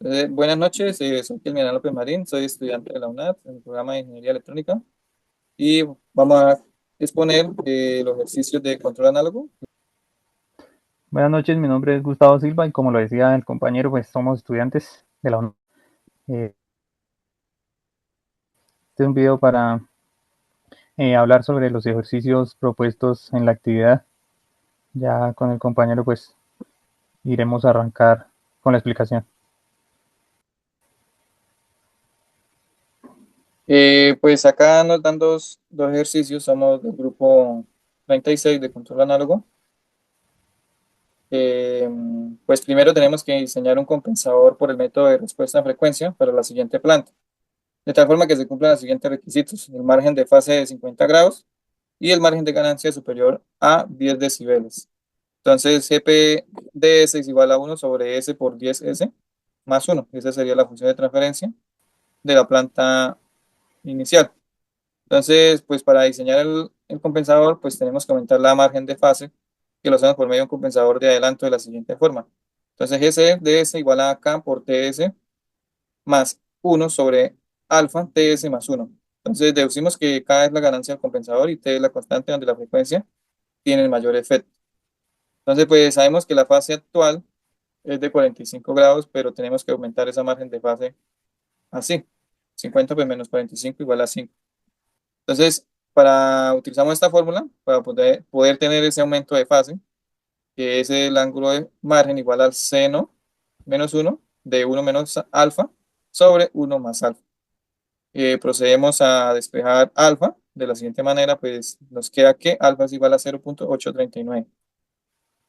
Buenas noches, soy Kelmian López Marín, soy estudiante de la UNAD en el programa de Ingeniería Electrónica y vamos a exponer los ejercicios de control análogo. Buenas noches, mi nombre es Gustavo Silva y como lo decía el compañero, pues somos estudiantes de la UNAM. Este es un video para hablar sobre los ejercicios propuestos en la actividad. Ya con el compañero pues iremos a arrancar con la explicación. Pues acá nos dan dos ejercicios, somos del grupo 36 de control análogo. Eh, pues primero tenemos que diseñar un compensador por el método de respuesta en frecuencia para la siguiente planta, de tal forma que se cumplan los siguientes requisitos: el margen de fase de 50 grados y el margen de ganancia superior a 10 decibeles. Entonces, GPDS es igual a 1/S por 10S más 1. Esa sería la función de transferencia de la planta inicial. Entonces, pues para diseñar el compensador, pues tenemos que aumentar la margen de fase, que lo hacemos por medio de un compensador de adelanto de la siguiente forma. Entonces, GCDS igual a K por TS más 1 sobre alfa TS más 1. Entonces, deducimos que K es la ganancia del compensador y T es la constante donde la frecuencia tiene el mayor efecto. Entonces, pues sabemos que la fase actual es de 45 grados, pero tenemos que aumentar esa margen de fase así. 50 pues menos 45 igual a 5. Entonces, utilizamos esta fórmula para poder tener ese aumento de fase, que es el ángulo de margen igual al seno menos uno de uno menos alfa sobre uno más alfa. Procedemos a despejar alfa de la siguiente manera, pues nos queda que alfa es igual a 0,839.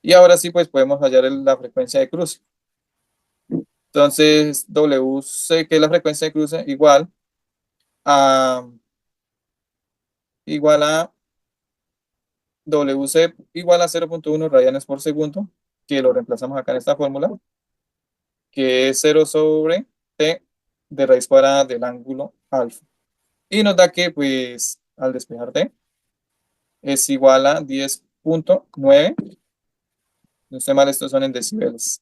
Y ahora sí, pues podemos hallar la frecuencia de cruce. Entonces, WC, que es la frecuencia de cruce, a, igual a WC igual a 0,1 radianes por segundo, que lo reemplazamos acá en esta fórmula, que es 0 sobre T de raíz cuadrada del ángulo alfa. Y nos da que, pues, al despejar T, es igual a 10,9. No estoy mal, estos son en decibeles.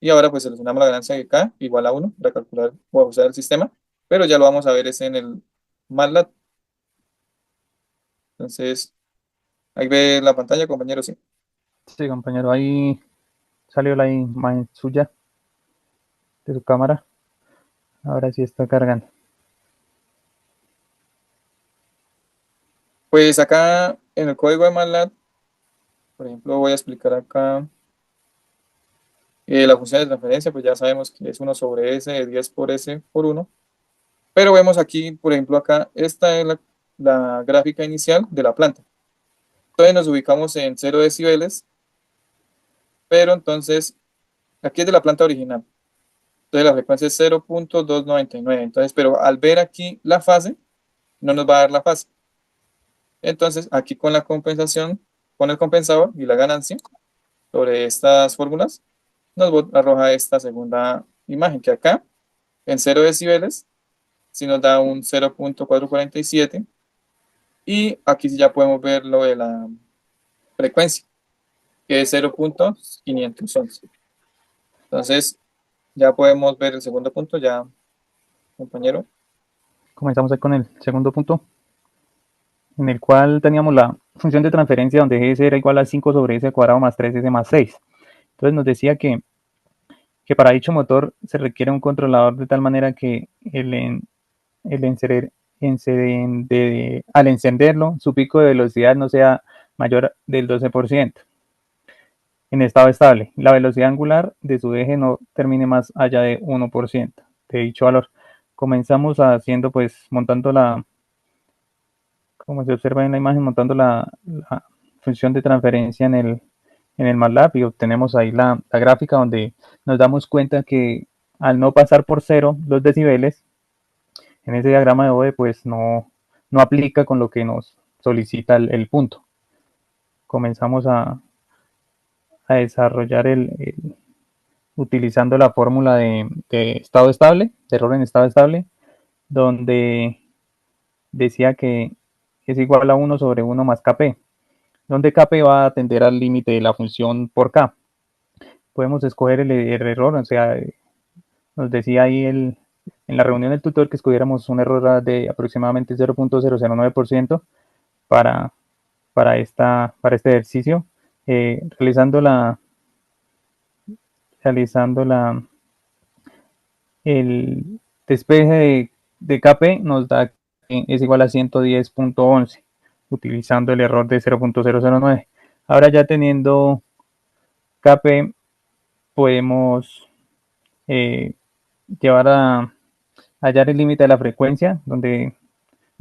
Y ahora, pues, seleccionamos la ganancia de K igual a 1 para calcular o usar el sistema, pero ya lo vamos a ver es en el MATLAB. Entonces, ahí ve la pantalla, compañero, sí. Sí, compañero, ahí salió la imagen suya de su cámara. Ahora sí está cargando. Pues acá en el código de MATLAB, por ejemplo, voy a explicar acá la función de transferencia, pues ya sabemos que es 1/S de 10 por S por 1. Pero vemos aquí, por ejemplo, acá, esta es la gráfica inicial de la planta. Entonces nos ubicamos en 0 decibeles, pero entonces aquí es de la planta original. Entonces la frecuencia es 0,299. Entonces, pero al ver aquí la fase, no nos va a dar la fase. Entonces, aquí con la compensación, con el compensador y la ganancia sobre estas fórmulas, arroja esta segunda imagen, que acá en 0 decibeles si nos da un 0,447. Y aquí sí ya podemos ver lo de la frecuencia, que es 0,511. Entonces, ya podemos ver el segundo punto, ya, compañero. Comenzamos ahí con el segundo punto, en el cual teníamos la función de transferencia donde G era igual a 5 sobre S al cuadrado más 3S más 6. Entonces nos decía que para dicho motor se requiere un controlador de tal manera que el al encenderlo, su pico de velocidad no sea mayor del 12% en estado estable. La velocidad angular de su eje no termine más allá de 1% de dicho valor. Comenzamos haciendo, pues, montando como se observa en la imagen, montando la función de transferencia en el MATLAB y obtenemos ahí la gráfica donde nos damos cuenta que al no pasar por cero los decibeles, en ese diagrama de Bode pues no aplica con lo que nos solicita el punto. Comenzamos a desarrollar utilizando la fórmula de estado estable, de error en estado estable, donde decía que es igual a 1 sobre 1 más Kp, donde Kp va a atender al límite de la función por K. Podemos escoger el error, o sea, nos decía ahí en la reunión del tutor que escogiéramos un error de aproximadamente 0.009% para, para este ejercicio. Realizando el despeje de KP nos da que es igual a 110.11, utilizando el error de 0.009. Ahora ya teniendo KP podemos llevar a hallar el límite de la frecuencia de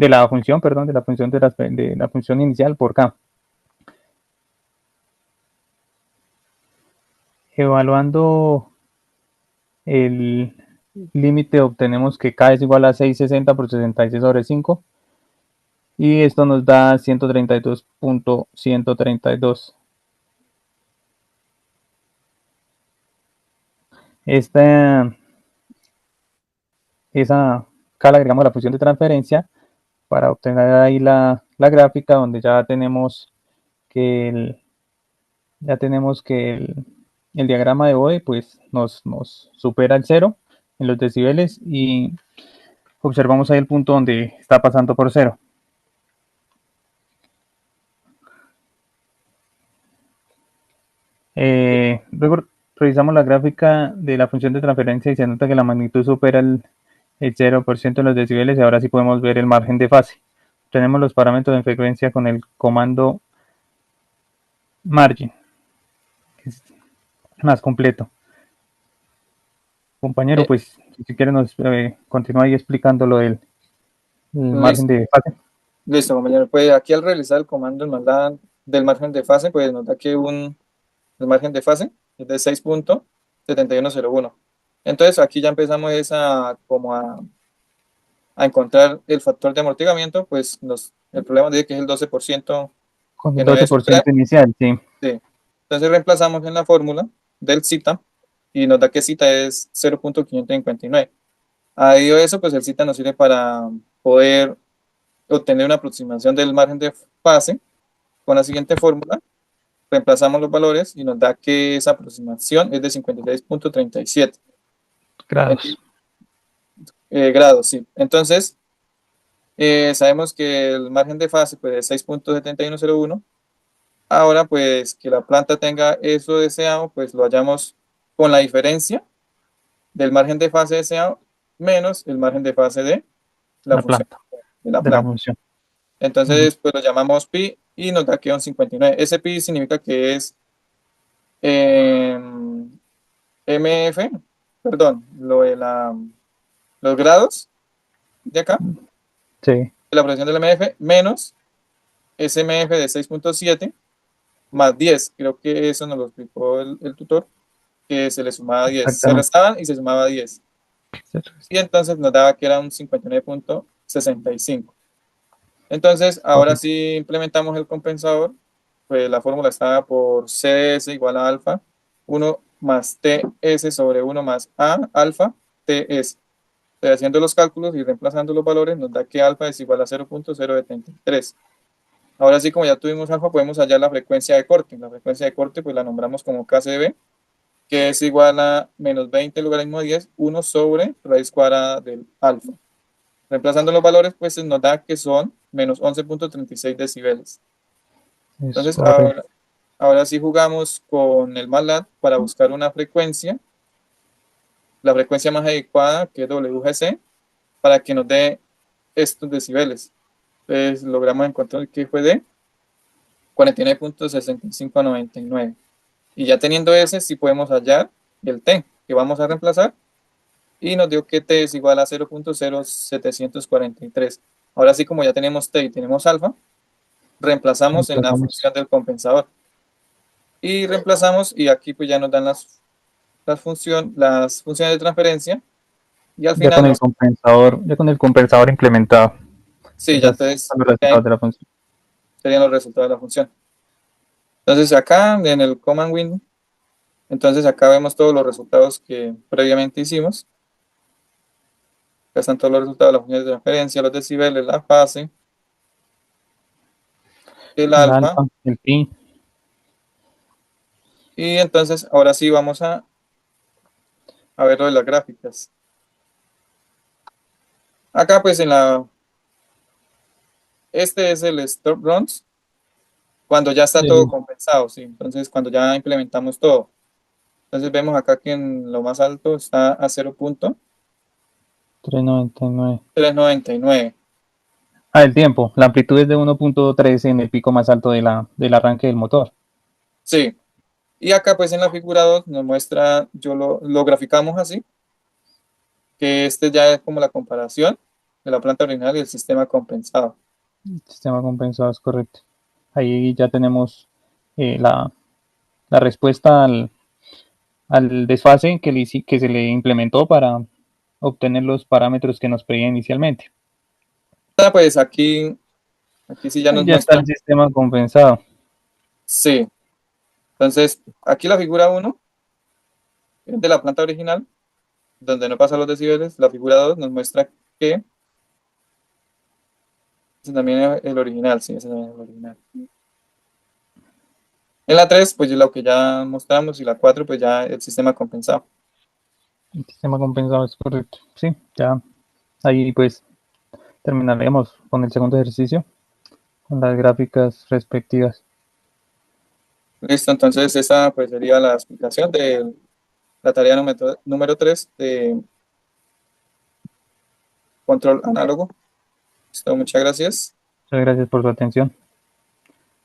la función, perdón, de la función inicial por K. Evaluando el límite obtenemos que K es igual a 660 por 66 sobre 5 y esto nos da 132.132. Esta, esa K la agregamos a la función de transferencia para obtener ahí la gráfica donde que el, ya tenemos que el diagrama de Bode pues nos supera el cero en los decibeles y observamos ahí el punto donde está pasando por cero. Luego revisamos la gráfica de la función de transferencia y se nota que la magnitud supera el 0% en los decibeles y ahora sí podemos ver el margen de fase. Tenemos los parámetros de frecuencia con el comando margin, que es más completo. Compañero, Eh, pues si quiere nos continúa ahí explicando lo del el margen listo, de fase. listo, compañero. Pues aquí al realizar el comando del margen de fase, pues nos da que el margen de fase es de 6.7101. Entonces aquí ya empezamos como a encontrar el factor de amortiguamiento, pues el problema dice que es el 12% Con el que no debe superar. 12% inicial, sí. Sí. Entonces reemplazamos en la fórmula del cita y nos da que cita es 0.559. Debido a eso, pues el cita nos sirve para poder obtener una aproximación del margen de fase con la siguiente fórmula. Reemplazamos los valores y nos da que esa aproximación es de 56.37 Grados. grados. Sí. Entonces, sabemos que el margen de fase pues, es 6.7101. Ahora, pues que la planta tenga eso deseado, pues lo hallamos con la diferencia del margen de fase deseado menos el margen de fase de la La función planta de la de la planta. función. Uh -huh. Entonces, pues lo llamamos pi y nos da que es un 59. Ese pi significa que es eh, MF, perdón, los grados de acá, Sí, de la fracción del MF, menos SMF de 6.7 más 10. Creo que eso nos lo explicó el tutor, que se le sumaba 10. Se exactamente. restaban y se sumaba 10. Y entonces nos daba que era un 59.65. Entonces, ahora Correcto. sí implementamos el compensador, pues la fórmula estaba por CS igual a alfa, 1 más TS sobre 1 más A alfa TS. Estoy haciendo los cálculos y reemplazando los valores, nos da que alfa es igual a 0.073. Ahora sí, como ya tuvimos alfa, podemos hallar la frecuencia de corte. La frecuencia de corte, pues la nombramos como KCB, que es igual a menos 20 logaritmo de 10, 1 sobre raíz cuadrada del alfa. Reemplazando los valores, pues nos da que son menos 11.36 decibeles. Es Entonces, correcto. ahora sí jugamos con el MATLAB para buscar una frecuencia, la frecuencia más adecuada, que es WGC, para que nos dé estos decibeles. Entonces, logramos encontrar que fue de 49.6599. Y ya teniendo ese, sí podemos hallar el T, que vamos a reemplazar, y nos dio que T es igual a 0.0743. Ahora sí, como ya tenemos T y tenemos alfa, reemplazamos en la Reemplazamos función del compensador. Y reemplazamos, y aquí pues ya nos dan las funciones de transferencia, y al final ya con el compensador implementado. sí, ya Esas entonces son los resultados de la función. serían los resultados de la función. Entonces acá en el command window, entonces acá vemos todos los resultados que previamente hicimos. Acá están todos los resultados de las funciones de transferencia, los decibeles, la fase, el El alfa. alfa, el pi, Y entonces ahora sí vamos a a ver lo de las gráficas. Acá pues este es el stop runs cuando ya está todo Sí. compensado, ¿sí? Entonces cuando ya implementamos todo. Entonces vemos acá que en lo más alto está a 3.99. 0.399. Ah, el tiempo. La amplitud es de 1.3 en el pico más alto del arranque del motor. Sí. Y acá pues en la figura 2 nos muestra, lo graficamos así, que este ya es como la comparación de la planta original y el sistema compensado. Sistema compensado es correcto. Ahí ya tenemos la respuesta al desfase que se le implementó para obtener los parámetros que nos pedía inicialmente. Pues aquí sí ya Ahí nos ya está muestra, el sistema compensado. sí. Entonces aquí la figura 1 es de la planta original, donde no pasa los decibeles. La figura 2 nos muestra que ese también es el original, sí, ese también es el original. En la 3 pues lo que ya mostramos, y la 4 pues ya el sistema compensado. El sistema compensado es correcto. Sí, ya ahí pues terminaremos con el segundo ejercicio, con las gráficas respectivas. Listo, entonces esa pues sería la explicación de la tarea número 3 de control análogo. Listo, muchas gracias. Muchas gracias por su atención.